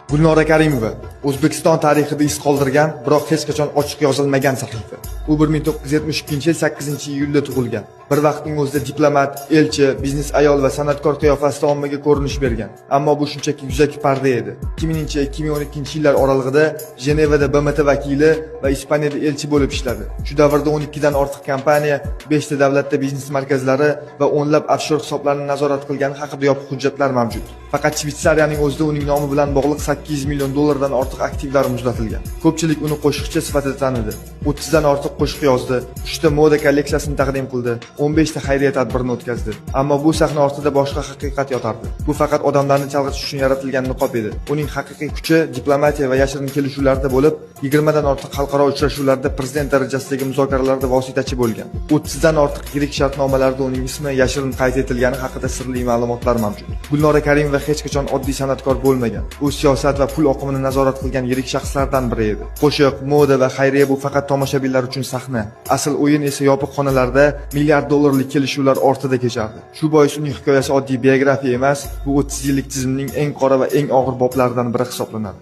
Gulnora Karimova O'zbekiston tarixida iz qoldirgan, biroq hech qachon ochiq yozilmagan sahifa. U 1972-yil 8-iyulda tug'ilgan. Bir vaqtning o'zida diplomat, elchi, biznes ayol va san'atkor qiyofasida ommaga ko'rinish bergan. Ammo bu shunchaki yuzaki parda edi. 2000-2012-yillar oralig'ida Jenevada BMT vakili va Ispaniyada elchi bo'lib ishladi. Shu davrda 12 dan ortiq kompaniya, 5 ta davlatda biznes markazlari va o'nlab offshor hisoblarni nazorat qilgani haqida yopiq hujjatlar mavjud. Faqat Shvetsariyaning o'zida uning nomi bilan bog'liq 800 million dollardan ortiq aktivlar muzlatilgan. Ko'pchilik uni qo'shiqchi sifatida tanidi. 30 dan ortiq qo'shiq yozdi, 3 ta moda kolleksiyasini taqdim qildi, 15 ta xayriya tadbirini o'tkazdi. Ammo bu sahna ortida boshqa haqiqat yotardi. Bu faqat odamlarni chalg'itish uchun yaratilgan niqob edi. Uning haqiqiy kuchi diplomatiya va yashirin kelishuvlarda bo'lib, 20 dan ortiq xalqaro uchrashuvlarda prezident darajasidagi muzokaralarda vositachi bo'lgan. 30 dan ortiq yirik shartnomalarda uning ismi yashirin qayd etilgani haqida sirli ma'lumotlar mavjud. Gulnora Karimova hech qachon oddiy san'atkor bo'lmagan. U siyosat va pul oqimini nazorat qilgan yirik shaxslardan biri edi. Qo'shiq, moda va xayriya bu faqat tomoshabinlar uchun sahna. Asl o'yin esa yopiq xonalarda milliard dollarlik kelishuvlar ortida kechardi. Shu bois uning hikoyasi oddiy biografiya emas, bu 30 yillik tizimning eng qora va eng og'ir boblaridan biri hisoblanadi.